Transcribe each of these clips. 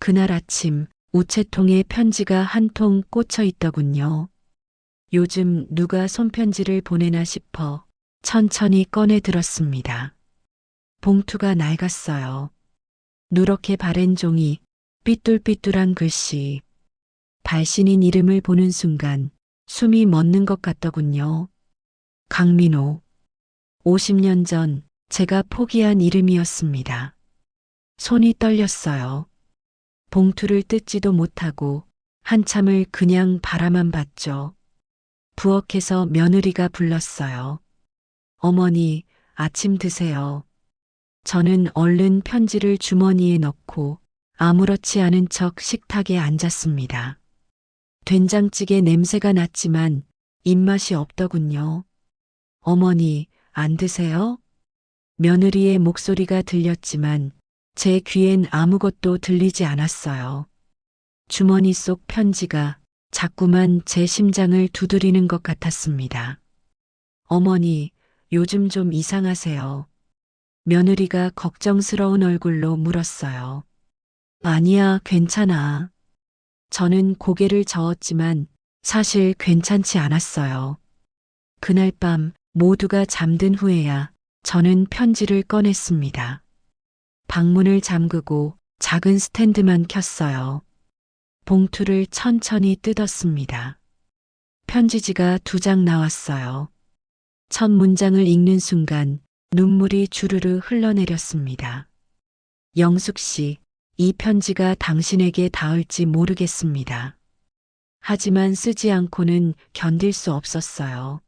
그날 아침 우체통에 편지가 한 통 꽂혀 있더군요. 요즘 누가 손편지를 보내나 싶어 천천히 꺼내 들었습니다. 봉투가 낡았어요. 누렇게 바랜 종이, 삐뚤삐뚤한 글씨. 발신인 이름을 보는 순간 숨이 멎는 것 같더군요. 강민호. 50년 전 제가 포기한 이름이었습니다. 손이 떨렸어요. 봉투를 뜯지도 못하고 한참을 그냥 바라만 봤죠. 부엌에서 며느리가 불렀어요. 어머니, 아침 드세요. 저는 얼른 편지를 주머니에 넣고 아무렇지 않은 척 식탁에 앉았습니다. 된장찌개 냄새가 났지만 입맛이 없더군요. 어머니, 안 드세요? 며느리의 목소리가 들렸지만 제 귀엔 아무것도 들리지 않았어요. 주머니 속 편지가 자꾸만 제 심장을 두드리는 것 같았습니다. 어머니, 요즘 좀 이상하세요. 며느리가 걱정스러운 얼굴로 물었어요. 아니야, 괜찮아. 저는 고개를 저었지만 사실 괜찮지 않았어요. 그날 밤 모두가 잠든 후에야 저는 편지를 꺼냈습니다. 방문을 잠그고 작은 스탠드만 켰어요. 봉투를 천천히 뜯었습니다. 편지지가 2장 나왔어요. 첫 문장을 읽는 순간 눈물이 주르르 흘러내렸습니다. 영숙 씨, 이 편지가 당신에게 닿을지 모르겠습니다. 하지만 쓰지 않고는 견딜 수 없었어요.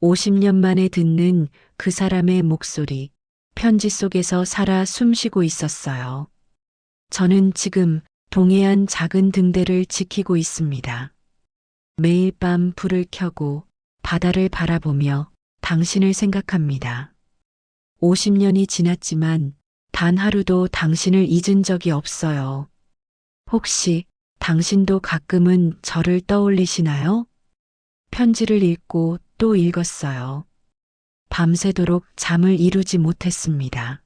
50년 만에 듣는 그 사람의 목소리, 편지 속에서 살아 숨쉬고 있었어요. 저는 지금 동해안 작은 등대를 지키고 있습니다. 매일 밤 불을 켜고 바다를 바라보며 당신을 생각합니다. 50년이 지났지만 단 하루도 당신을 잊은 적이 없어요. 혹시 당신도 가끔은 저를 떠올리시나요? 편지를 읽고 또 읽었어요. 밤새도록 잠을 이루지 못했습니다.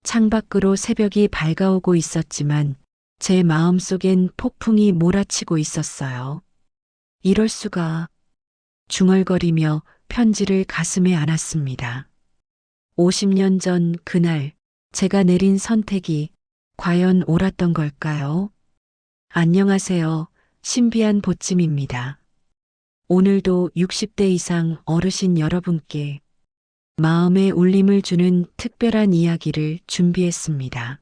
창밖으로 새벽이 밝아오고 있었지만 제 마음속엔 폭풍이 몰아치고 있었어요. 이럴 수가. 중얼거리며 편지를 가슴에 안았습니다. 50년 전 그날 제가 내린 선택이 과연 옳았던 걸까요? 안녕하세요. 신비한 보찜입니다. 오늘도 60대 이상 어르신 여러분께 마음의 울림을 주는 특별한 이야기를 준비했습니다.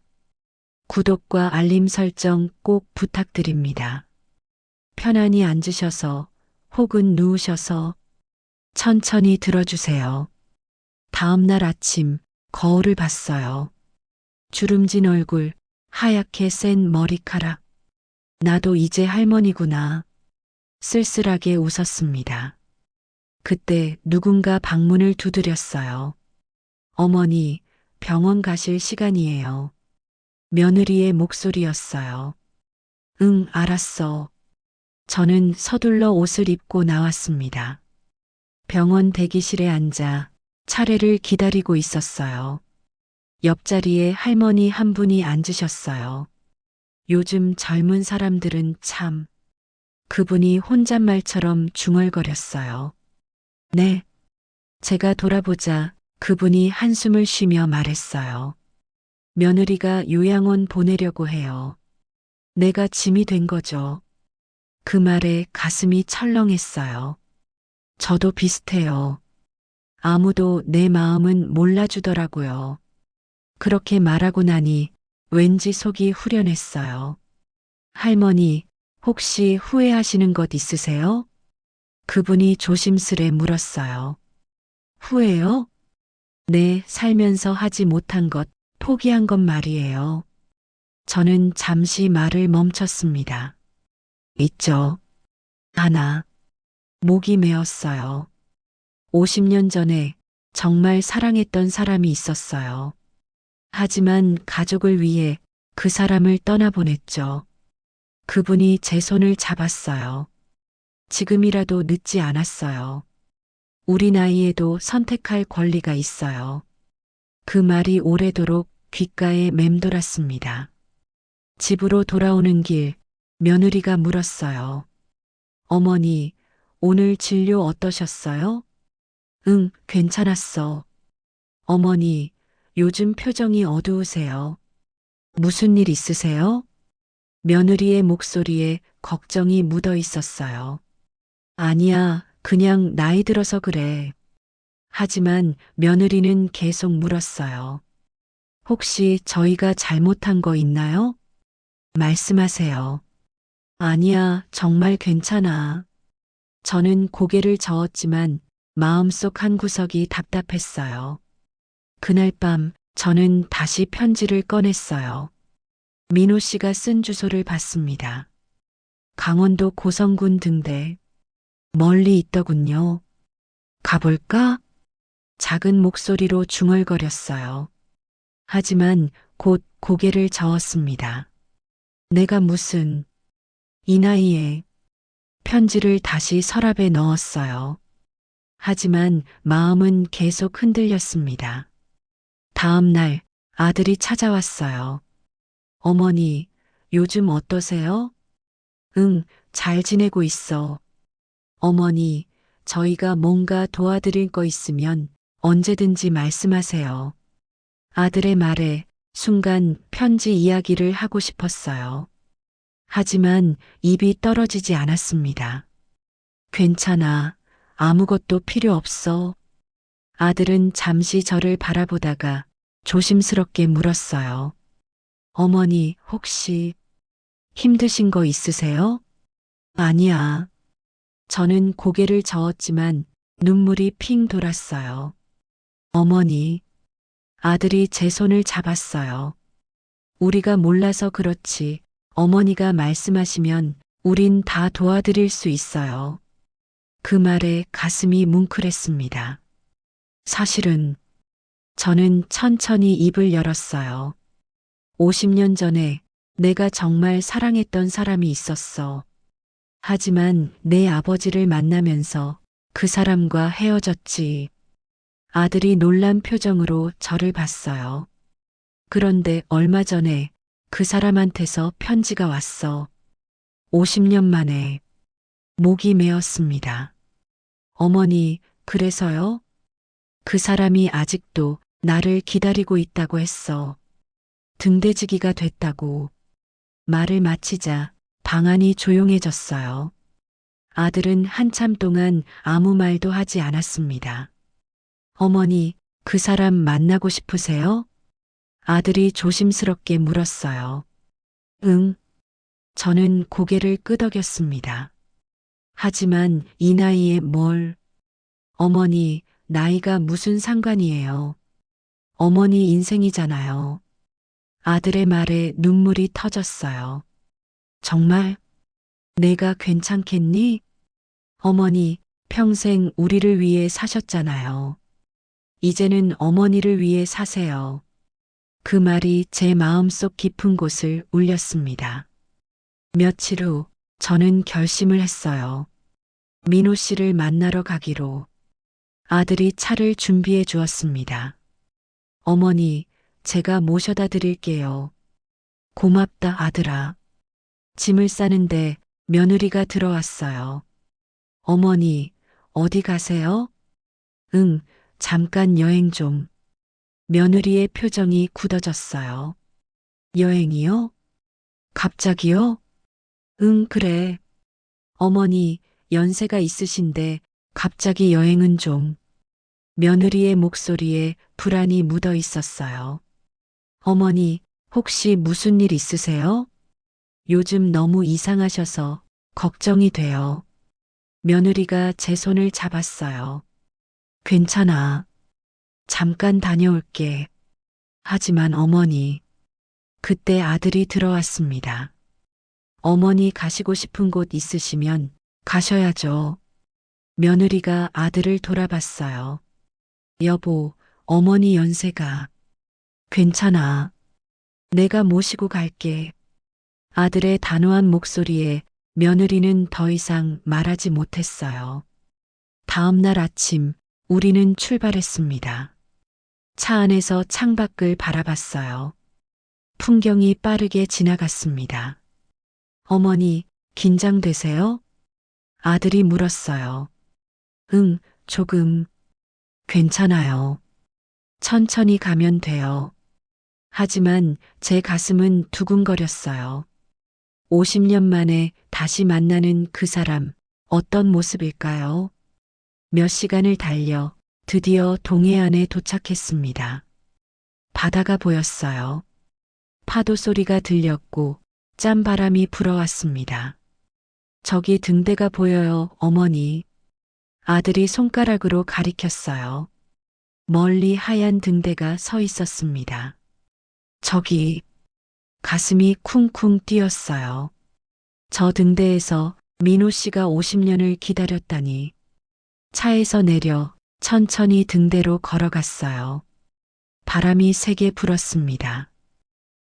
구독과 알림 설정 꼭 부탁드립니다. 편안히 앉으셔서 혹은 누우셔서 천천히 들어주세요. 다음 날 아침 거울을 봤어요. 주름진 얼굴, 하얗게 센 머리카락. 나도 이제 할머니구나. 쓸쓸하게 웃었습니다. 그때 누군가 방문을 두드렸어요. 어머니, 병원 가실 시간이에요. 며느리의 목소리였어요. 응, 알았어. 저는 서둘러 옷을 입고 나왔습니다. 병원 대기실에 앉아 차례를 기다리고 있었어요. 옆자리에 할머니 한 분이 앉으셨어요. 요즘 젊은 사람들은 참. 그분이 혼잣말처럼 중얼거렸어요. 네. 제가 돌아보자 그분이 한숨을 쉬며 말했어요. 며느리가 요양원 보내려고 해요. 내가 짐이 된 거죠. 그 말에 가슴이 철렁했어요. 저도 비슷해요. 아무도 내 마음은 몰라주더라고요. 그렇게 말하고 나니 왠지 속이 후련했어요. 할머니, 혹시 후회하시는 것 있으세요? 그분이 조심스레 물었어요. 후회요? 네, 살면서 하지 못한 것, 포기한 것 말이에요. 저는 잠시 말을 멈췄습니다. 있죠. 하나. 목이 메었어요. 50년 전에 정말 사랑했던 사람이 있었어요. 하지만 가족을 위해 그 사람을 떠나보냈죠. 그분이 제 손을 잡았어요. 지금이라도 늦지 않았어요. 우리 나이에도 선택할 권리가 있어요. 그 말이 오래도록 귓가에 맴돌았습니다. 집으로 돌아오는 길 며느리가 물었어요. 어머니, 오늘 진료 어떠셨어요? 응, 괜찮았어. 어머니, 요즘 표정이 어두우세요. 무슨 일 있으세요? 며느리의 목소리에 걱정이 묻어 있었어요. 아니야, 그냥 나이 들어서 그래. 하지만 며느리는 계속 물었어요. 혹시 저희가 잘못한 거 있나요? 말씀하세요. 아니야, 정말 괜찮아. 저는 고개를 저었지만 마음속 한 구석이 답답했어요. 그날 밤 저는 다시 편지를 꺼냈어요. 민호 씨가 쓴 주소를 봤습니다. 강원도 고성군 등대. 멀리 있더군요. 가볼까? 작은 목소리로 중얼거렸어요. 하지만 곧 고개를 저었습니다. 내가 무슨, 이 나이에 편지를 다시 서랍에 넣었어요. 하지만 마음은 계속 흔들렸습니다. 다음 날 아들이 찾아왔어요. 어머니, 요즘 어떠세요? 응, 잘 지내고 있어. 어머니, 저희가 뭔가 도와드릴 거 있으면 언제든지 말씀하세요. 아들의 말에 순간 편지 이야기를 하고 싶었어요. 하지만 입이 떨어지지 않았습니다. 괜찮아. 아무것도 필요 없어. 아들은 잠시 저를 바라보다가 조심스럽게 물었어요. 어머니, 혹시 힘드신 거 있으세요? 아니야. 저는 고개를 저었지만 눈물이 핑 돌았어요. 어머니, 아들이 제 손을 잡았어요. 우리가 몰라서 그렇지. 어머니가 말씀하시면 우린 다 도와드릴 수 있어요. 그 말에 가슴이 뭉클했습니다. 사실은 저는 천천히 입을 열었어요. 50년 전에 내가 정말 사랑했던 사람이 있었어. 하지만 내 아버지를 만나면서 그 사람과 헤어졌지. 아들이 놀란 표정으로 저를 봤어요. 그런데 얼마 전에 그 사람한테서 편지가 왔어. 50년 만에 목이 메었습니다. 어머니, 그래서요? 그 사람이 아직도 나를 기다리고 있다고 했어. 등대지기가 됐다고. 말을 마치자 방 안이 조용해졌어요. 아들은 한참 동안 아무 말도 하지 않았습니다. 어머니, 그 사람 만나고 싶으세요? 아들이 조심스럽게 물었어요. 응. 저는 고개를 끄덕였습니다. 하지만 이 나이에 뭘? 어머니, 나이가 무슨 상관이에요? 어머니 인생이잖아요. 아들의 말에 눈물이 터졌어요. 정말? 내가 괜찮겠니? 어머니, 평생 우리를 위해 사셨잖아요. 이제는 어머니를 위해 사세요. 그 말이 제 마음속 깊은 곳을 울렸습니다. 며칠 후 저는 결심을 했어요. 민호 씨를 만나러 가기로. 아들이 차를 준비해 주었습니다. 어머니, 제가 모셔다 드릴게요. 고맙다, 아들아. 짐을 싸는데 며느리가 들어왔어요. 어머니, 어디 가세요? 응, 잠깐 여행 좀. 며느리의 표정이 굳어졌어요. 여행이요? 갑자기요? 응, 그래. 어머니, 연세가 있으신데 갑자기 여행은 좀. 며느리의 목소리에 불안이 묻어 있었어요. 어머니, 혹시 무슨 일 있으세요? 요즘 너무 이상하셔서 걱정이 돼요. 며느리가 제 손을 잡았어요. 괜찮아. 잠깐 다녀올게. 하지만 어머니, 그때 아들이 들어왔습니다. 어머니 가시고 싶은 곳 있으시면 가셔야죠. 며느리가 아들을 돌아봤어요. 여보, 어머니 연세가. 괜찮아. 내가 모시고 갈게. 아들의 단호한 목소리에 며느리는 더 이상 말하지 못했어요. 다음 날 아침 우리는 출발했습니다. 차 안에서 창밖을 바라봤어요. 풍경이 빠르게 지나갔습니다. 어머니, 긴장되세요? 아들이 물었어요. 응, 조금. 괜찮아요. 천천히 가면 돼요. 하지만 제 가슴은 두근거렸어요. 50년 만에 다시 만나는 그 사람, 어떤 모습일까요? 몇 시간을 달려 드디어 동해안에 도착했습니다. 바다가 보였어요. 파도 소리가 들렸고 짠바람이 불어왔습니다. 저기 등대가 보여요, 어머니. 아들이 손가락으로 가리켰어요. 멀리 하얀 등대가 서 있었습니다. 저기, 가슴이 쿵쿵 뛰었어요. 저 등대에서 민호 씨가 50년을 기다렸다니. 차에서 내려 천천히 등대로 걸어갔어요. 바람이 세게 불었습니다.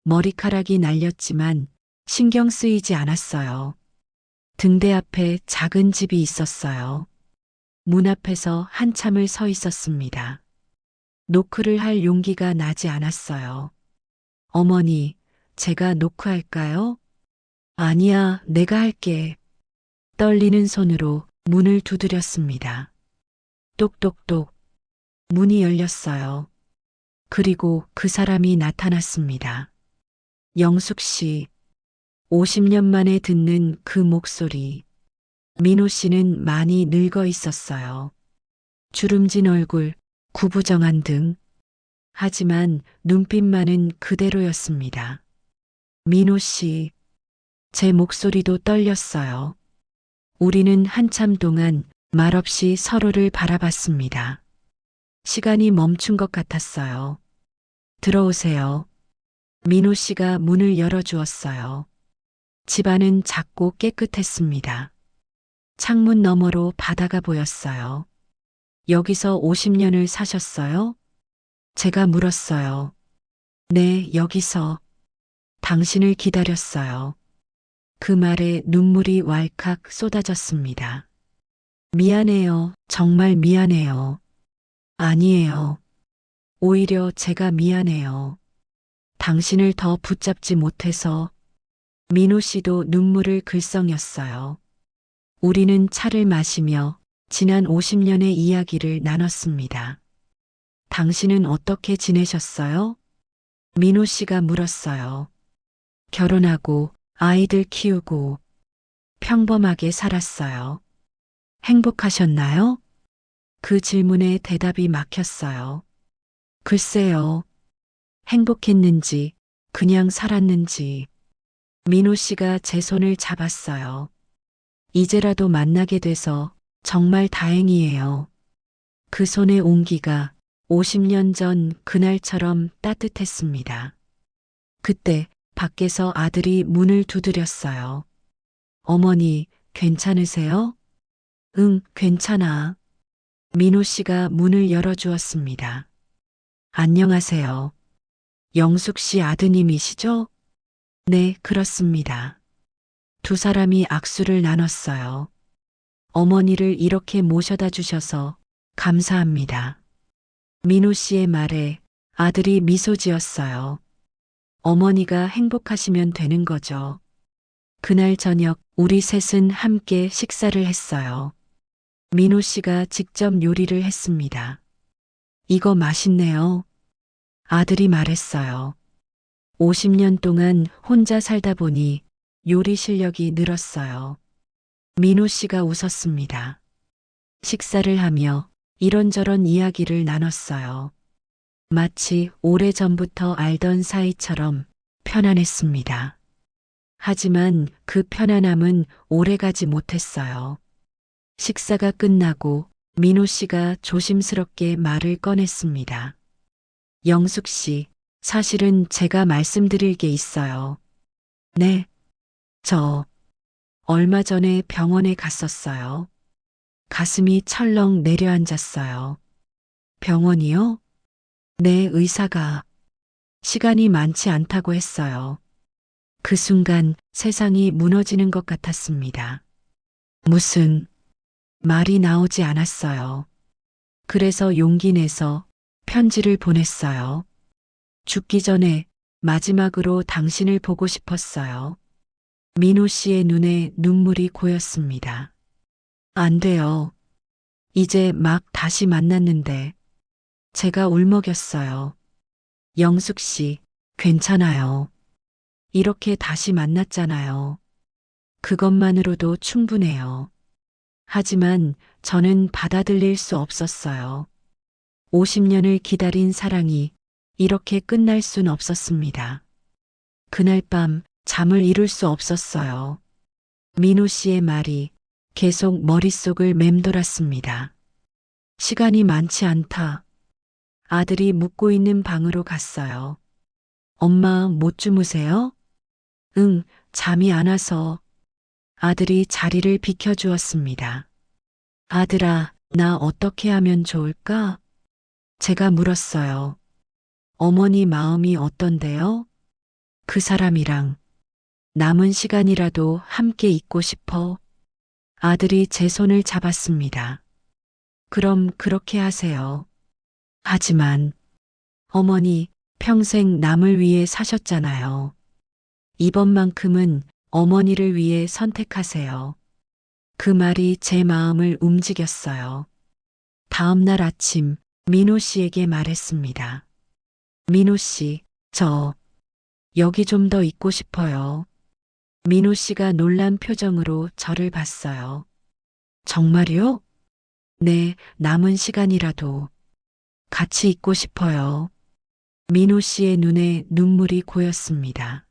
머리카락이 날렸지만 신경 쓰이지 않았어요. 등대 앞에 작은 집이 있었어요. 문 앞에서 한참을 서 있었습니다. 노크를 할 용기가 나지 않았어요. 어머니, 제가 노크할까요? 아니야, 내가 할게. 떨리는 손으로 문을 두드렸습니다. 똑똑똑. 문이 열렸어요. 그리고 그 사람이 나타났습니다. 영숙 씨. 50년 만에 듣는 그 목소리. 민호 씨는 많이 늙어 있었어요. 주름진 얼굴, 구부정한 등. 하지만 눈빛만은 그대로였습니다. 민호 씨. 제 목소리도 떨렸어요. 우리는 한참 동안 말없이 서로를 바라봤습니다. 시간이 멈춘 것 같았어요. 들어오세요. 민호 씨가 문을 열어주었어요. 집안은 작고 깨끗했습니다. 창문 너머로 바다가 보였어요. 여기서 50년을 사셨어요? 제가 물었어요. 네, 여기서. 당신을 기다렸어요. 그 말에 눈물이 왈칵 쏟아졌습니다. 미안해요. 정말 미안해요. 아니에요. 오히려 제가 미안해요. 당신을 더 붙잡지 못해서. 민호 씨도 눈물을 글썽였어요. 우리는 차를 마시며 지난 50년의 이야기를 나눴습니다. 당신은 어떻게 지내셨어요? 민호 씨가 물었어요. 결혼하고 아이들 키우고 평범하게 살았어요. 행복하셨나요? 그 질문에 대답이 막혔어요. 글쎄요. 행복했는지 그냥 살았는지. 민호 씨가 제 손을 잡았어요. 이제라도 만나게 돼서 정말 다행이에요. 그 손의 온기가 50년 전 그날처럼 따뜻했습니다. 그때 밖에서 아들이 문을 두드렸어요. 어머니, 괜찮으세요? 응, 괜찮아. 민호 씨가 문을 열어주었습니다. 안녕하세요. 영숙 씨 아드님이시죠? 네, 그렇습니다. 두 사람이 악수를 나눴어요. 어머니를 이렇게 모셔다 주셔서 감사합니다. 민호 씨의 말에 아들이 미소 지었어요. 어머니가 행복하시면 되는 거죠. 그날 저녁 우리 셋은 함께 식사를 했어요. 민호 씨가 직접 요리를 했습니다. 이거 맛있네요. 아들이 말했어요. 50년 동안 혼자 살다 보니 요리 실력이 늘었어요. 민호 씨가 웃었습니다. 식사를 하며 이런저런 이야기를 나눴어요. 마치 오래전부터 알던 사이처럼 편안했습니다. 하지만 그 편안함은 오래가지 못했어요. 식사가 끝나고 민호 씨가 조심스럽게 말을 꺼냈습니다. 영숙 씨, 사실은 제가 말씀드릴 게 있어요. 네, 저 얼마 전에 병원에 갔었어요. 가슴이 철렁 내려앉았어요. 병원이요? 네, 의사가 시간이 많지 않다고 했어요. 그 순간 세상이 무너지는 것 같았습니다. 무슨 말이 나오지 않았어요. 그래서 용기 내서 편지를 보냈어요. 죽기 전에 마지막으로 당신을 보고 싶었어요. 민호 씨의 눈에 눈물이 고였습니다. 안 돼요. 이제 막 다시 만났는데 제가 울먹였어요. 영숙 씨, 괜찮아요. 이렇게 다시 만났잖아요. 그것만으로도 충분해요. 하지만 저는 받아들일 수 없었어요. 50년을 기다린 사랑이 이렇게 끝날 순 없었습니다. 그날 밤 잠을 이룰 수 없었어요. 민호 씨의 말이 계속 머릿속을 맴돌았습니다. 시간이 많지 않다. 아들이 묵고 있는 방으로 갔어요. 엄마 못 주무세요? 응, 잠이 안 와서. 아들이 자리를 비켜주었습니다. 아들아, 나 어떻게 하면 좋을까? 제가 물었어요. 어머니 마음이 어떤데요? 그 사람이랑 남은 시간이라도 함께 있고 싶어. 아들이 제 손을 잡았습니다. 그럼 그렇게 하세요. 하지만 어머니 평생 남을 위해 사셨잖아요. 이번만큼은 어머니를 위해 선택하세요. 그 말이 제 마음을 움직였어요. 다음 날 아침 민호 씨에게 말했습니다. 민호 씨, 저 여기 좀 더 있고 싶어요. 민호 씨가 놀란 표정으로 저를 봤어요. 정말요? 네, 남은 시간이라도 같이 있고 싶어요. 민호 씨의 눈에 눈물이 고였습니다.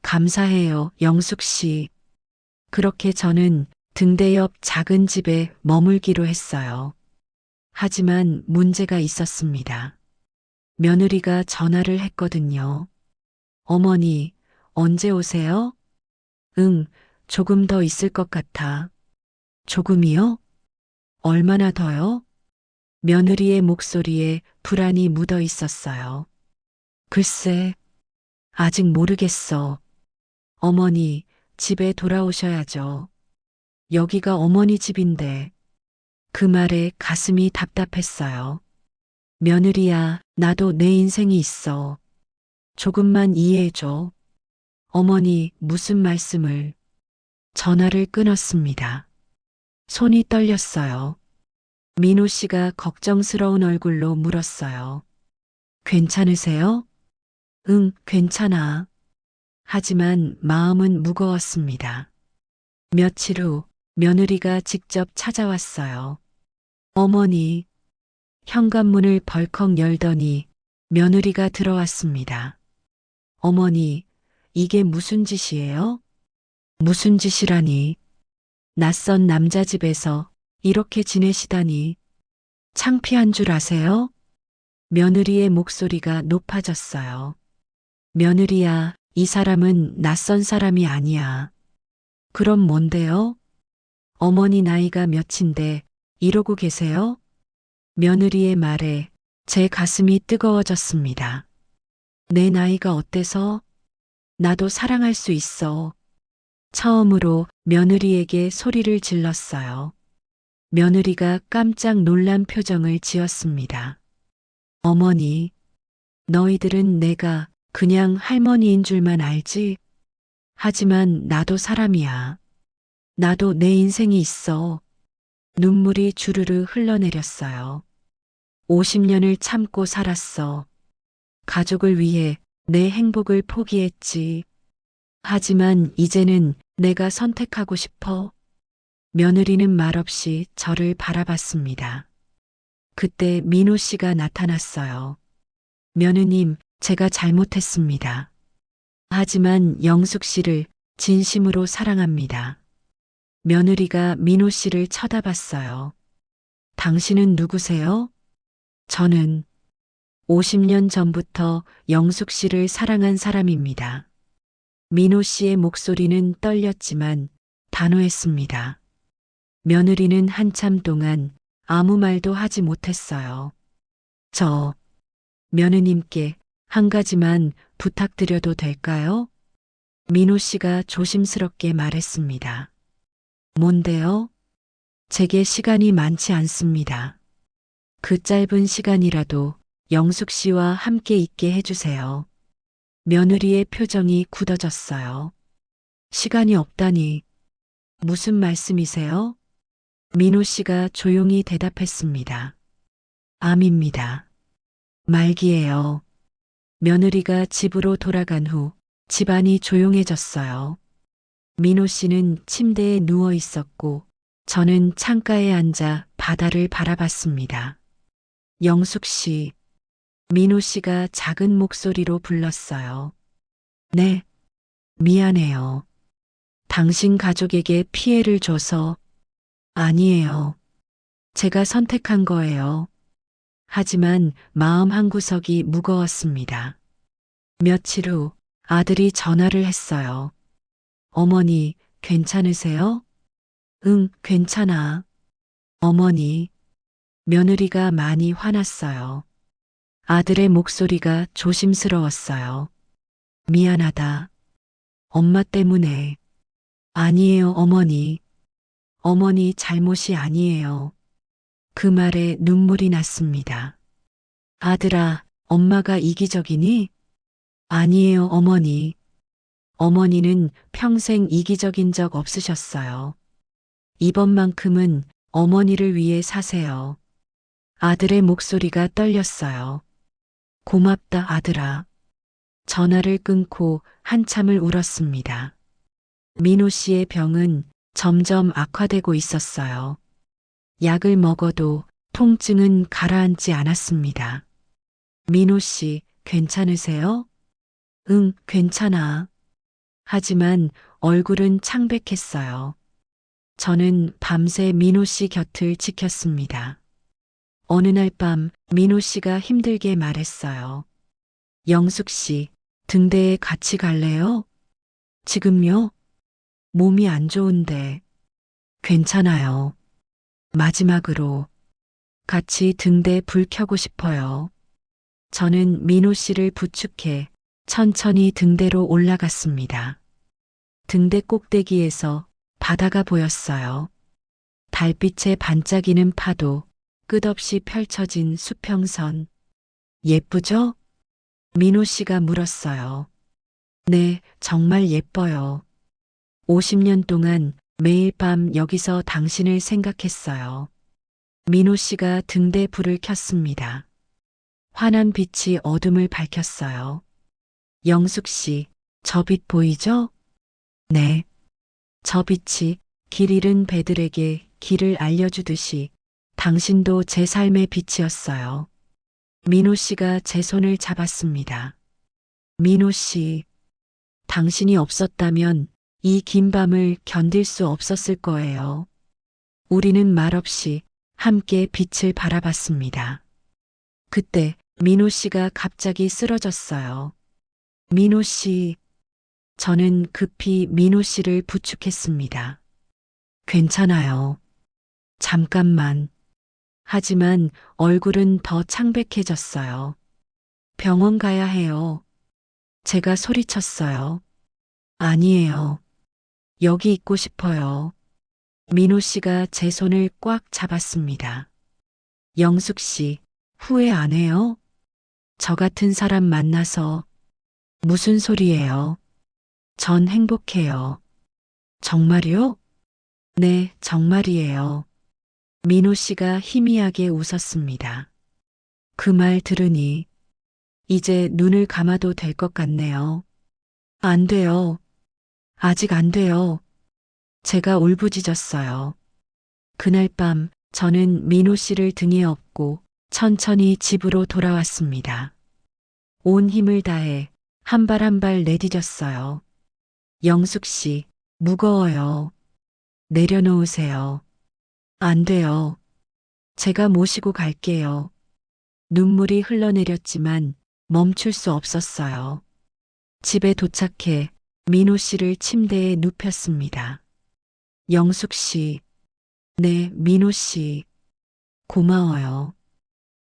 감사해요, 영숙 씨. 그렇게 저는 등대 옆 작은 집에 머물기로 했어요. 하지만 문제가 있었습니다. 며느리가 전화를 했거든요. 어머니, 언제 오세요? 응, 조금 더 있을 것 같아. 조금이요? 얼마나 더요? 며느리의 목소리에 불안이 묻어 있었어요. 글쎄, 아직 모르겠어. 어머니, 집에 돌아오셔야죠. 여기가 어머니 집인데. 그 말에 가슴이 답답했어요. 며느리야, 나도 내 인생이 있어. 조금만 이해해줘. 어머니, 무슨 말씀을. 전화를 끊었습니다. 손이 떨렸어요. 민호 씨가 걱정스러운 얼굴로 물었어요. 괜찮으세요? 응, 괜찮아. 하지만 마음은 무거웠습니다. 며칠 후 며느리가 직접 찾아왔어요. 어머니, 현관문을 벌컥 열더니 며느리가 들어왔습니다. 어머니, 이게 무슨 짓이에요? 무슨 짓이라니. 낯선 남자 집에서 이렇게 지내시다니. 창피한 줄 아세요? 며느리의 목소리가 높아졌어요. 며느리야, 이 사람은 낯선 사람이 아니야. 그럼 뭔데요? 어머니 나이가 몇인데 이러고 계세요? 며느리의 말에 제 가슴이 뜨거워졌습니다. 내 나이가 어때서? 나도 사랑할 수 있어. 처음으로 며느리에게 소리를 질렀어요. 며느리가 깜짝 놀란 표정을 지었습니다. 어머니, 너희들은 내가 그냥 할머니인 줄만 알지? 하지만 나도 사람이야. 나도 내 인생이 있어. 눈물이 주르르 흘러내렸어요. 50년을 참고 살았어. 가족을 위해 내 행복을 포기했지. 하지만 이제는 내가 선택하고 싶어. 며느리는 말없이 저를 바라봤습니다. 그때 민호 씨가 나타났어요. 며느님, 제가 잘못했습니다. 하지만 영숙 씨를 진심으로 사랑합니다. 며느리가 민호 씨를 쳐다봤어요. 당신은 누구세요? 저는 50년 전부터 영숙 씨를 사랑한 사람입니다. 민호 씨의 목소리는 떨렸지만 단호했습니다. 며느리는 한참 동안 아무 말도 하지 못했어요. 저 며느님께 한 가지만 부탁드려도 될까요? 민호 씨가 조심스럽게 말했습니다. 뭔데요? 제게 시간이 많지 않습니다. 그 짧은 시간이라도 영숙 씨와 함께 있게 해주세요. 며느리의 표정이 굳어졌어요. 시간이 없다니. 무슨 말씀이세요? 민호 씨가 조용히 대답했습니다. 암입니다. 말기예요. 며느리가 집으로 돌아간 후 집안이 조용해졌어요. 민호 씨는 침대에 누워 있었고 저는 창가에 앉아 바다를 바라봤습니다. 영숙 씨, 민호 씨가 작은 목소리로 불렀어요. 네, 미안해요. 당신 가족에게 피해를 줘서. 아니에요. 제가 선택한 거예요. 하지만 마음 한구석이 무거웠습니다. 며칠 후 아들이 전화를 했어요. 어머니, 괜찮으세요? 응, 괜찮아. 어머니, 며느리가 많이 화났어요. 아들의 목소리가 조심스러웠어요. 미안하다. 엄마 때문에. 아니에요, 어머니. 어머니 잘못이 아니에요. 그 말에 눈물이 났습니다. 아들아, 엄마가 이기적이니? 아니에요, 어머니. 어머니는 평생 이기적인 적 없으셨어요. 이번만큼은 어머니를 위해 사세요. 아들의 목소리가 떨렸어요. 고맙다, 아들아. 전화를 끊고 한참을 울었습니다. 민호 씨의 병은 점점 악화되고 있었어요. 약을 먹어도 통증은 가라앉지 않았습니다. 민호 씨, 괜찮으세요? 응, 괜찮아. 하지만 얼굴은 창백했어요. 저는 밤새 민호 씨 곁을 지켰습니다. 어느 날 밤 민호 씨가 힘들게 말했어요. 영숙 씨, 등대에 같이 갈래요? 지금요? 몸이 안 좋은데. 괜찮아요. 마지막으로 같이 등대 불 켜고 싶어요. 저는 민호 씨를 부축해 천천히 등대로 올라갔습니다. 등대 꼭대기에서 바다가 보였어요. 달빛에 반짝이는 파도, 끝없이 펼쳐진 수평선. 예쁘죠? 민호 씨가 물었어요. 네, 정말 예뻐요. 50년 동안 매일 밤 여기서 당신을 생각했어요. 민호 씨가 등대 불을 켰습니다. 환한 빛이 어둠을 밝혔어요. 영숙 씨, 저 빛 보이죠? 네. 저 빛이 길 잃은 배들에게 길을 알려주듯이 당신도 제 삶의 빛이었어요. 민호 씨가 제 손을 잡았습니다. 민호 씨, 당신이 없었다면 이 긴 밤을 견딜 수 없었을 거예요. 우리는 말없이 함께 빛을 바라봤습니다. 그때 민호 씨가 갑자기 쓰러졌어요. 민호 씨, 저는 급히 민호 씨를 부축했습니다. 괜찮아요. 잠깐만. 하지만 얼굴은 더 창백해졌어요. 병원 가야 해요. 제가 소리쳤어요. 아니에요. 여기 있고 싶어요. 민호 씨가 제 손을 꽉 잡았습니다. 영숙 씨, 후회 안 해요? 저 같은 사람 만나서. 무슨 소리예요? 전 행복해요. 정말요? 네, 정말이에요. 민호 씨가 희미하게 웃었습니다. 그 말 들으니 이제 눈을 감아도 될 것 같네요. 안 돼요. 아직 안 돼요. 제가 울부짖었어요. 그날 밤 저는 민호 씨를 등에 업고 천천히 집으로 돌아왔습니다. 온 힘을 다해 한 발 한 발 내디뎠어요. 영숙 씨, 무거워요. 내려놓으세요. 안 돼요. 제가 모시고 갈게요. 눈물이 흘러내렸지만 멈출 수 없었어요. 집에 도착해 민호 씨를 침대에 눕혔습니다. 영숙 씨, 네, 민호 씨, 고마워요.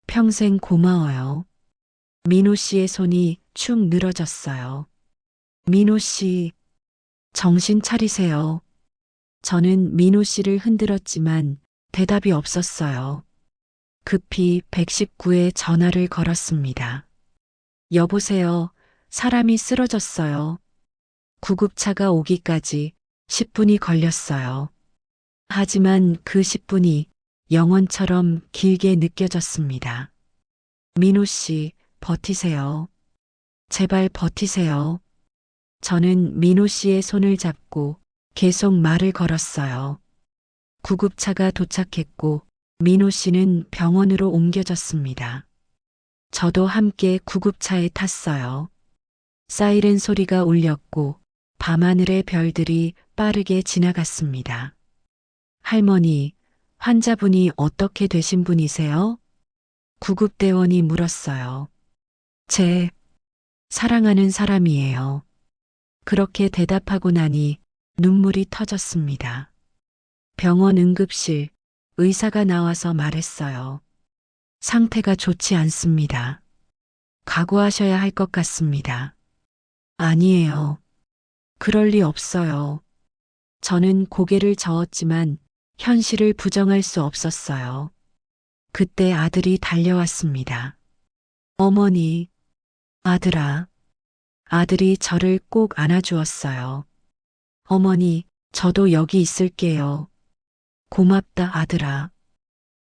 평생 고마워요. 민호 씨의 손이 축 늘어졌어요. 민호 씨, 정신 차리세요. 저는 민호 씨를 흔들었지만 대답이 없었어요. 급히 119에 전화를 걸었습니다. 여보세요. 사람이 쓰러졌어요. 구급차가 오기까지 10분이 걸렸어요. 하지만 그 10분이 영원처럼 길게 느껴졌습니다. 민호 씨, 버티세요. 제발 버티세요. 저는 민호 씨의 손을 잡고 계속 말을 걸었어요. 구급차가 도착했고 민호 씨는 병원으로 옮겨졌습니다. 저도 함께 구급차에 탔어요. 사이렌 소리가 울렸고 밤하늘의 별들이 빠르게 지나갔습니다. 할머니, 환자분이 어떻게 되신 분이세요? 구급대원이 물었어요. 제 사랑하는 사람이에요. 그렇게 대답하고 나니 눈물이 터졌습니다. 병원 응급실 의사가 나와서 말했어요. 상태가 좋지 않습니다. 각오하셔야 할 것 같습니다. 아니에요. 그럴 리 없어요. 저는 고개를 저었지만 현실을 부정할 수 없었어요. 그때 아들이 달려왔습니다. 어머니, 아들아. 아들이 저를 꼭 안아주었어요. 어머니, 저도 여기 있을게요. 고맙다, 아들아.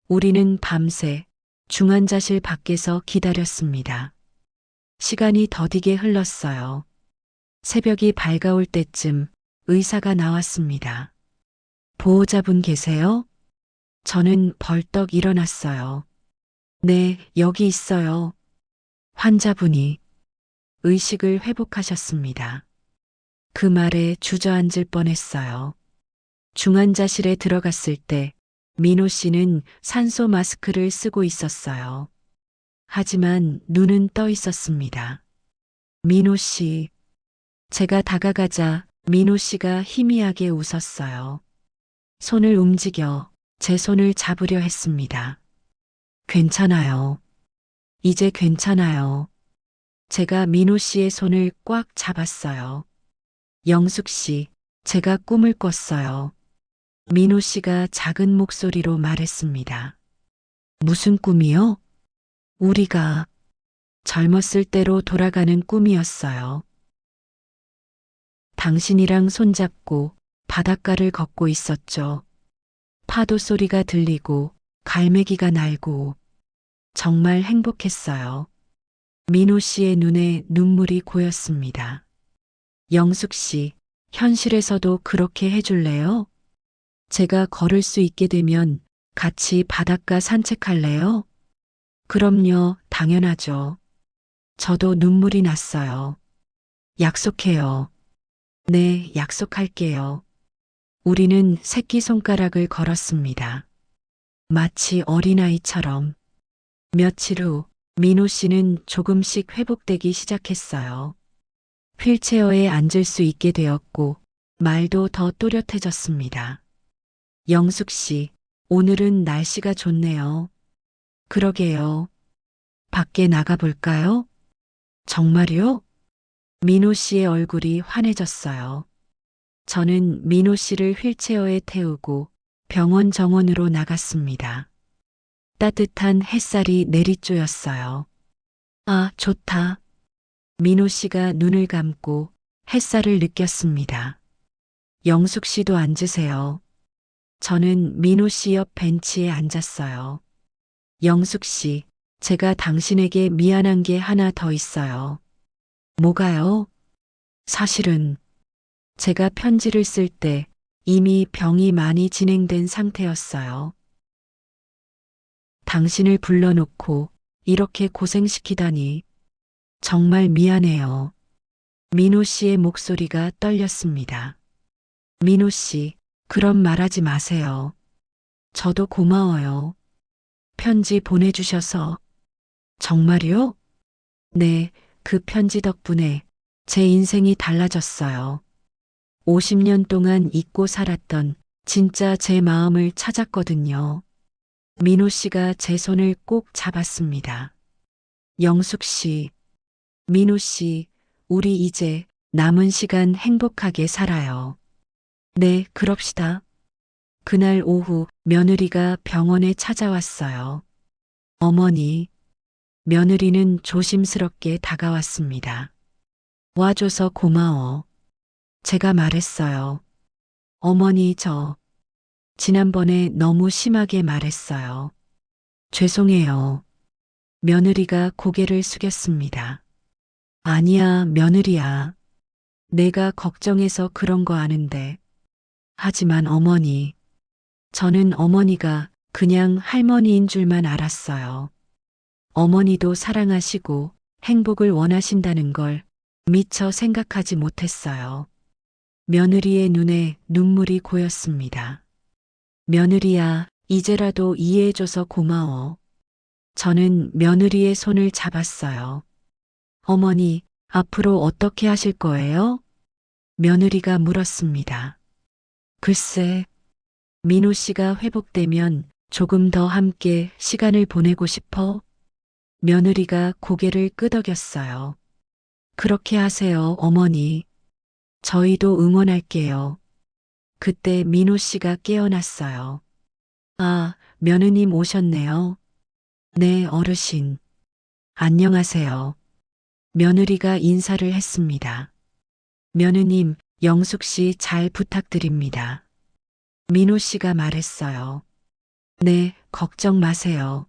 우리는 밤새 중환자실 밖에서 기다렸습니다. 시간이 더디게 흘렀어요. 새벽이 밝아올 때쯤 의사가 나왔습니다. 보호자분 계세요? 저는 벌떡 일어났어요. 네, 여기 있어요. 환자분이 의식을 회복하셨습니다. 그 말에 주저앉을 뻔했어요. 중환자실에 들어갔을 때 민호 씨는 산소 마스크를 쓰고 있었어요. 하지만 눈은 떠 있었습니다. 민호 씨. 제가 다가가자 민호 씨가 희미하게 웃었어요. 손을 움직여 제 손을 잡으려 했습니다. 괜찮아요. 이제 괜찮아요. 제가 민호 씨의 손을 꽉 잡았어요. 영숙 씨, 제가 꿈을 꿨어요. 민호 씨가 작은 목소리로 말했습니다. 무슨 꿈이요? 우리가 젊었을 때로 돌아가는 꿈이었어요. 당신이랑 손잡고 바닷가를 걷고 있었죠. 파도 소리가 들리고 갈매기가 날고 정말 행복했어요. 민호 씨의 눈에 눈물이 고였습니다. 영숙 씨, 현실에서도 그렇게 해줄래요? 제가 걸을 수 있게 되면 같이 바닷가 산책할래요? 그럼요, 당연하죠. 저도 눈물이 났어요. 약속해요. 네, 약속할게요. 우리는 새끼손가락을 걸었습니다. 마치 어린아이처럼. 며칠 후 민호 씨는 조금씩 회복되기 시작했어요. 휠체어에 앉을 수 있게 되었고 말도 더 또렷해졌습니다. 영숙 씨, 오늘은 날씨가 좋네요. 그러게요. 밖에 나가볼까요? 정말요? 민호 씨의 얼굴이 환해졌어요. 저는 민호 씨를 휠체어에 태우고 병원 정원으로 나갔습니다. 따뜻한 햇살이 내리쬐었어요. 아, 좋다. 민호 씨가 눈을 감고 햇살을 느꼈습니다. 영숙 씨도 앉으세요. 저는 민호 씨 옆 벤치에 앉았어요. 영숙 씨, 제가 당신에게 미안한 게 하나 더 있어요. 뭐가요? 사실은 제가 편지를 쓸 때 이미 병이 많이 진행된 상태였어요. 당신을 불러놓고 이렇게 고생시키다니 정말 미안해요. 민호 씨의 목소리가 떨렸습니다. 민호 씨, 그런 말하지 마세요. 저도 고마워요. 편지 보내주셔서. 정말요? 네, 그 편지 덕분에 제 인생이 달라졌어요. 50년 동안 잊고 살았던 진짜 제 마음을 찾았거든요. 민호 씨가 제 손을 꼭 잡았습니다. 영숙 씨, 민호 씨, 우리 이제 남은 시간 행복하게 살아요. 네, 그럽시다. 그날 오후 며느리가 병원에 찾아왔어요. 어머니, 며느리는 조심스럽게 다가왔습니다. 와줘서 고마워. 제가 말했어요. 어머니, 지난번에 너무 심하게 말했어요. 죄송해요. 며느리가 고개를 숙였습니다. 아니야, 며느리야. 내가 걱정해서 그런 거 아는데. 하지만 어머니, 저는 어머니가 그냥 할머니인 줄만 알았어요. 어머니도 사랑하시고 행복을 원하신다는 걸 미처 생각하지 못했어요. 며느리의 눈에 눈물이 고였습니다. 며느리야, 이제라도 이해해줘서 고마워. 저는 며느리의 손을 잡았어요. 어머니, 앞으로 어떻게 하실 거예요? 며느리가 물었습니다. 글쎄, 민호 씨가 회복되면 조금 더 함께 시간을 보내고 싶어. 며느리가 고개를 끄덕였어요. 그렇게 하세요, 어머니. 저희도 응원할게요. 그때 민호 씨가 깨어났어요. 아, 며느님 오셨네요. 네, 어르신. 안녕하세요. 며느리가 인사를 했습니다. 며느님, 영숙 씨 잘 부탁드립니다. 민호 씨가 말했어요. 네, 걱정 마세요.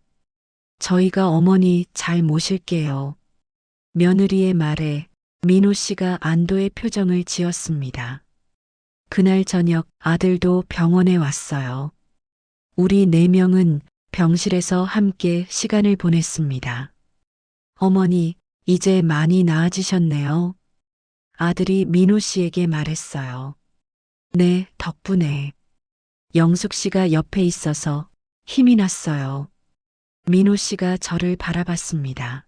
저희가 어머니 잘 모실게요. 며느리의 말에 민호 씨가 안도의 표정을 지었습니다. 그날 저녁 아들도 병원에 왔어요. 우리 네 명은 병실에서 함께 시간을 보냈습니다. 어머니, 이제 많이 나아지셨네요. 아들이 민호 씨에게 말했어요. 네, 덕분에. 영숙 씨가 옆에 있어서 힘이 났어요. 민호 씨가 저를 바라봤습니다.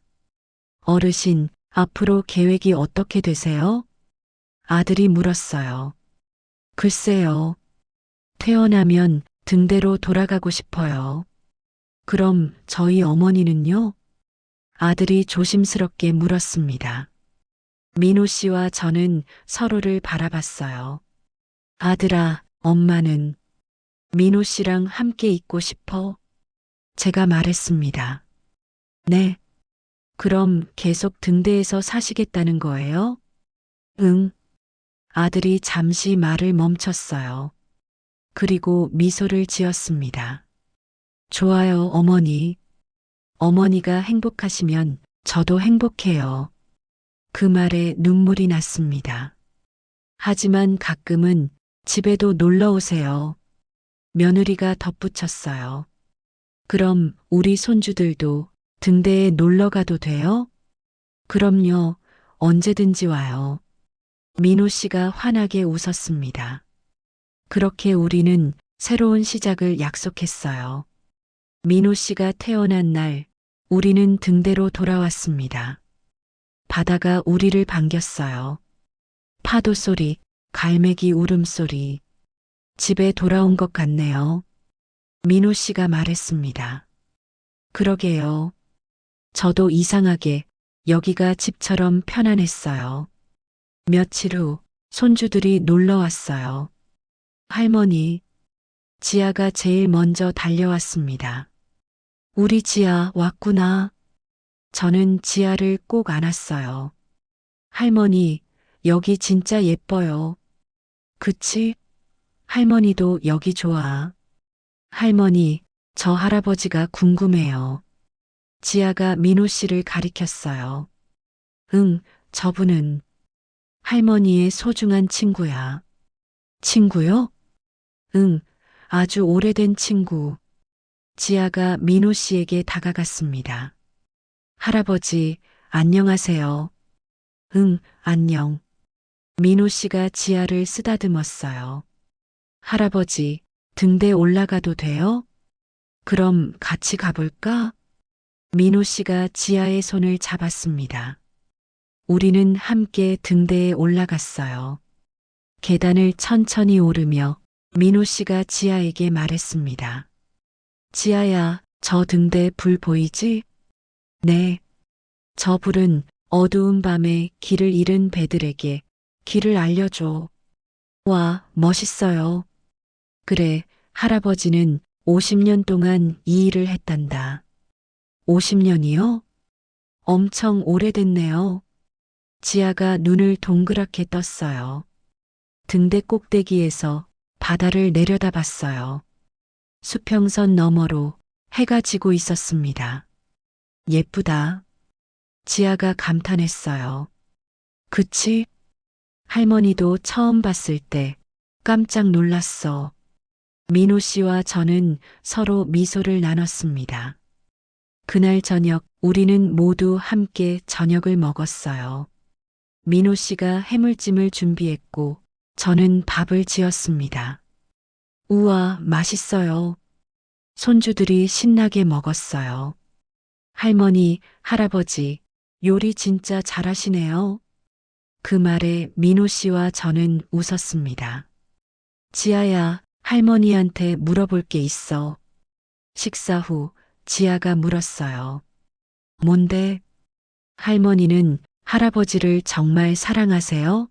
어르신, 앞으로 계획이 어떻게 되세요? 아들이 물었어요. 글쎄요. 퇴원하면 등대로 돌아가고 싶어요. 그럼 저희 어머니는요? 아들이 조심스럽게 물었습니다. 민호 씨와 저는 서로를 바라봤어요. 아들아, 엄마는 민호 씨랑 함께 있고 싶어? 제가 말했습니다. 네. 그럼 계속 등대에서 사시겠다는 거예요? 응. 아들이 잠시 말을 멈췄어요. 그리고 미소를 지었습니다. 좋아요, 어머니. 어머니가 행복하시면 저도 행복해요. 그 말에 눈물이 났습니다. 하지만 가끔은 집에도 놀러 오세요. 며느리가 덧붙였어요. 그럼 우리 손주들도 등대에 놀러 가도 돼요? 그럼요, 언제든지 와요. 민호 씨가 환하게 웃었습니다. 그렇게 우리는 새로운 시작을 약속했어요. 민호 씨가 태어난 날, 우리는 등대로 돌아왔습니다. 바다가 우리를 반겼어요. 파도 소리, 갈매기 울음소리. 집에 돌아온 것 같네요. 민호 씨가 말했습니다. 그러게요. 저도 이상하게 여기가 집처럼 편안했어요. 며칠 후 손주들이 놀러 왔어요. 할머니, 지아가 제일 먼저 달려왔습니다. 우리 지아 왔구나. 저는 지아를 꼭 안았어요. 할머니, 여기 진짜 예뻐요. 그치? 할머니도 여기 좋아. 할머니, 저 할아버지가 궁금해요. 지아가 민호 씨를 가리켰어요. 응, 저분은 할머니의 소중한 친구야. 친구요? 응, 아주 오래된 친구. 지아가 민호 씨에게 다가갔습니다. 할아버지, 안녕하세요. 응, 안녕. 민호 씨가 지아를 쓰다듬었어요. 할아버지, 등대 올라가도 돼요? 그럼 같이 가볼까? 민호 씨가 지아의 손을 잡았습니다. 우리는 함께 등대에 올라갔어요. 계단을 천천히 오르며 민호 씨가 지아에게 말했습니다. 지아야, 저 등대 불 보이지? 네. 저 불은 어두운 밤에 길을 잃은 배들에게 길을 알려줘. 와, 멋있어요. 그래, 할아버지는 50년 동안 이 일을 했단다. 50년이요? 엄청 오래됐네요. 지아가 눈을 동그랗게 떴어요. 등대 꼭대기에서 바다를 내려다봤어요. 수평선 너머로 해가 지고 있었습니다. 예쁘다. 지아가 감탄했어요. 그치? 할머니도 처음 봤을 때 깜짝 놀랐어. 민호 씨와 저는 서로 미소를 나눴습니다. 그날 저녁 우리는 모두 함께 저녁을 먹었어요. 민호 씨가 해물찜을 준비했고 저는 밥을 지었습니다. 우와, 맛있어요. 손주들이 신나게 먹었어요. 할머니, 할아버지, 요리 진짜 잘하시네요. 그 말에 민호 씨와 저는 웃었습니다. 지아야, 할머니한테 물어볼 게 있어. 식사 후 지아가 물었어요. 뭔데? 할머니는 할아버지를 정말 사랑하세요?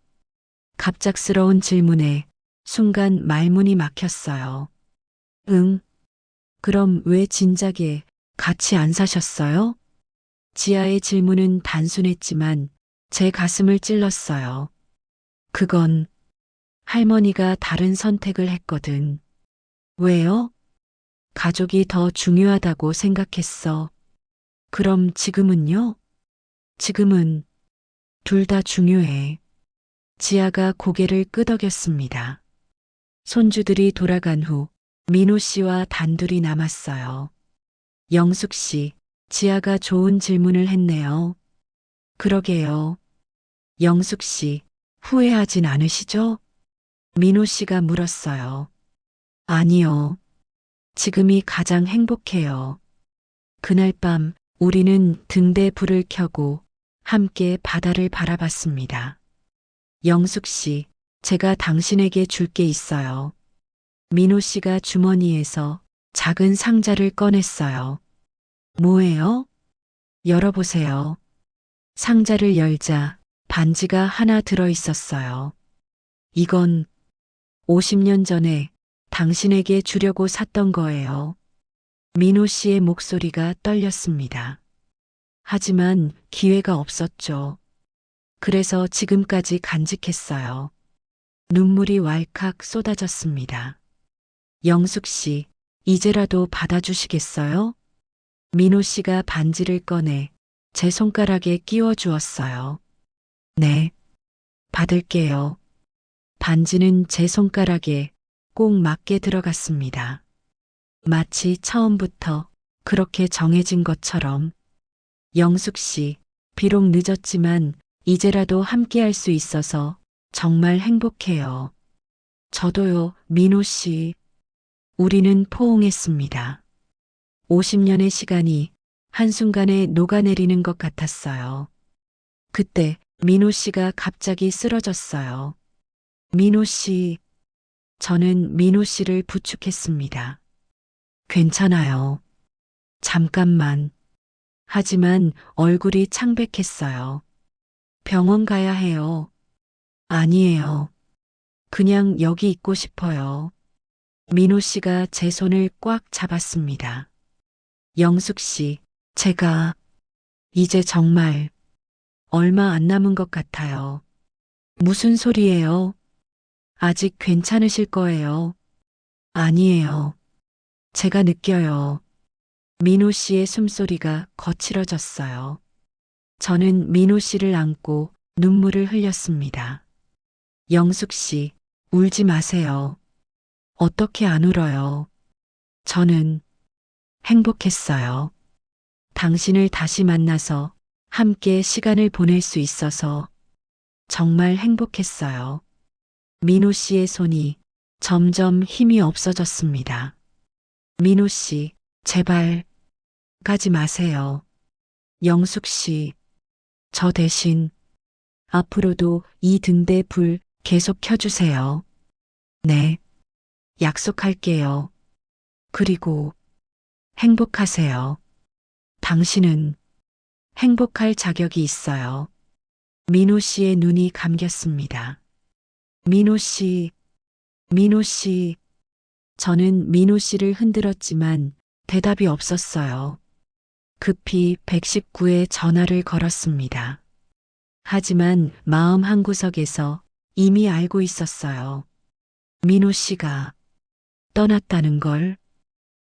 갑작스러운 질문에 순간 말문이 막혔어요. 응. 그럼 왜 진작에 같이 안 사셨어요? 지아의 질문은 단순했지만 제 가슴을 찔렀어요. 그건 할머니가 다른 선택을 했거든. 왜요? 가족이 더 중요하다고 생각했어. 그럼 지금은요? 지금은 둘 다 중요해. 지아가 고개를 끄덕였습니다. 손주들이 돌아간 후 민호 씨와 단둘이 남았어요. 영숙 씨, 지아가 좋은 질문을 했네요. 그러게요. 영숙 씨, 후회하진 않으시죠? 민호 씨가 물었어요. 아니요. 지금이 가장 행복해요. 그날 밤 우리는 등대 불을 켜고 함께 바다를 바라봤습니다. 영숙 씨, 제가 당신에게 줄 게 있어요. 민호 씨가 주머니에서 작은 상자를 꺼냈어요. 뭐예요? 열어보세요. 상자를 열자 반지가 하나 들어 있었어요. 이건 50년 전에 당신에게 주려고 샀던 거예요. 민호 씨의 목소리가 떨렸습니다. 하지만 기회가 없었죠. 그래서 지금까지 간직했어요. 눈물이 왈칵 쏟아졌습니다. 영숙 씨, 이제라도 받아주시겠어요? 민호 씨가 반지를 꺼내 제 손가락에 끼워 주었어요. 네, 받을게요. 반지는 제 손가락에 꼭 맞게 들어갔습니다. 마치 처음부터 그렇게 정해진 것처럼. 영숙 씨, 비록 늦었지만 이제라도 함께 할 수 있어서 정말 행복해요. 저도요, 민호 씨. 우리는 포옹했습니다. 50년의 시간이 한순간에 녹아내리는 것 같았어요. 그때 민호 씨가 갑자기 쓰러졌어요. 민호 씨, 저는 민호 씨를 부축했습니다. 괜찮아요. 잠깐만. 하지만 얼굴이 창백했어요. 병원 가야 해요. 아니에요. 그냥 여기 있고 싶어요. 민호 씨가 제 손을 꽉 잡았습니다. 영숙 씨, 제가 이제 정말 얼마 안 남은 것 같아요. 무슨 소리예요? 아직 괜찮으실 거예요. 아니에요. 제가 느껴요. 민호 씨의 숨소리가 거칠어졌어요. 저는 민호 씨를 안고 눈물을 흘렸습니다. 영숙 씨, 울지 마세요. 어떻게 안 울어요? 저는 행복했어요. 당신을 다시 만나서 함께 시간을 보낼 수 있어서 정말 행복했어요. 민호 씨의 손이 점점 힘이 없어졌습니다. 민호 씨, 제발 가지 마세요. 영숙 씨, 저 대신 앞으로도 이 등대 불 계속 켜주세요. 네, 약속할게요. 그리고 행복하세요. 당신은 행복할 자격이 있어요. 민호 씨의 눈이 감겼습니다. 민호 씨, 민호 씨. 저는 민호 씨를 흔들었지만 대답이 없었어요. 급히 119에 전화를 걸었습니다. 하지만 마음 한구석에서 이미 알고 있었어요. 민호 씨가 떠났다는 걸.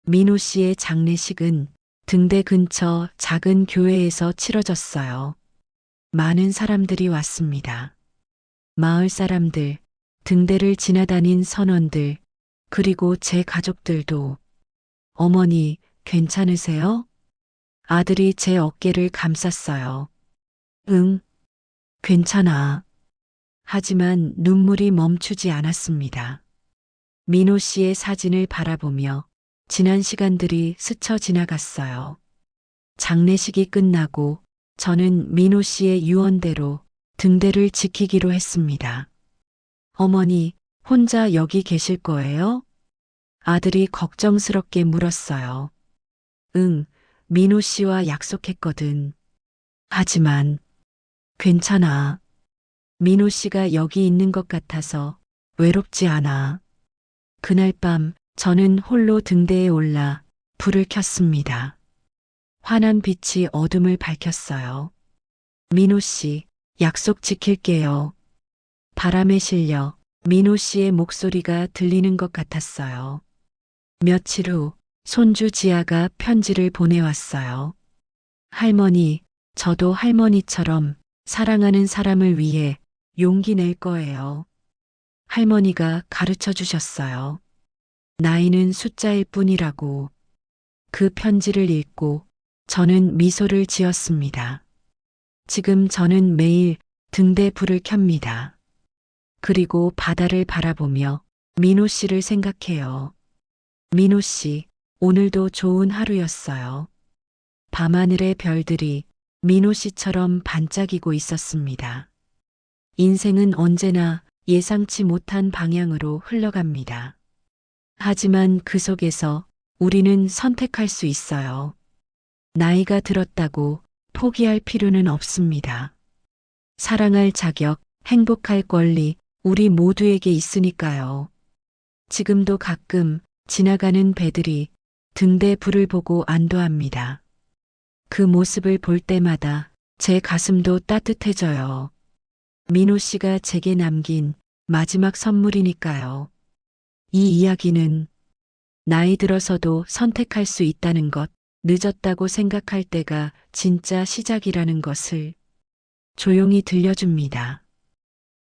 민호 씨의 장례식은 등대 근처 작은 교회에서 치러졌어요. 많은 사람들이 왔습니다. 마을 사람들, 등대를 지나다닌 선원들, 그리고 제 가족들도. 어머니, 괜찮으세요? 아들이 제 어깨를 감쌌어요. 응, 괜찮아. 하지만 눈물이 멈추지 않았습니다. 민호 씨의 사진을 바라보며 지난 시간들이 스쳐 지나갔어요. 장례식이 끝나고 저는 민호 씨의 유언대로 등대를 지키기로 했습니다. 어머니, 혼자 여기 계실 거예요? 아들이 걱정스럽게 물었어요. 응, 민호 씨와 약속했거든. 하지만 괜찮아. 민호 씨가 여기 있는 것 같아서 외롭지 않아. 그날 밤 저는 홀로 등대에 올라 불을 켰습니다. 환한 빛이 어둠을 밝혔어요. 민호 씨, 약속 지킬게요. 바람에 실려 민호 씨의 목소리가 들리는 것 같았어요. 며칠 후 손주 지아가 편지를 보내왔어요. 할머니, 저도 할머니처럼 사랑하는 사람을 위해 용기 낼 거예요. 할머니가 가르쳐 주셨어요. 나이는 숫자일 뿐이라고. 그 편지를 읽고 저는 미소를 지었습니다. 지금 저는 매일 등대 불을 켭니다. 그리고 바다를 바라보며 민호 씨를 생각해요. 민호 씨, 오늘도 좋은 하루였어요. 밤하늘의 별들이 민호 씨처럼 반짝이고 있었습니다. 인생은 언제나 예상치 못한 방향으로 흘러갑니다. 하지만 그 속에서 우리는 선택할 수 있어요. 나이가 들었다고 포기할 필요는 없습니다. 사랑할 자격, 행복할 권리, 우리 모두에게 있으니까요. 지금도 가끔 지나가는 배들이 등대 불을 보고 안도합니다. 그 모습을 볼 때마다 제 가슴도 따뜻해져요. 민호 씨가 제게 남긴 마지막 선물이니까요. 이 이야기는 나이 들어서도 선택할 수 있다는 것, 늦었다고 생각할 때가 진짜 시작이라는 것을 조용히 들려줍니다.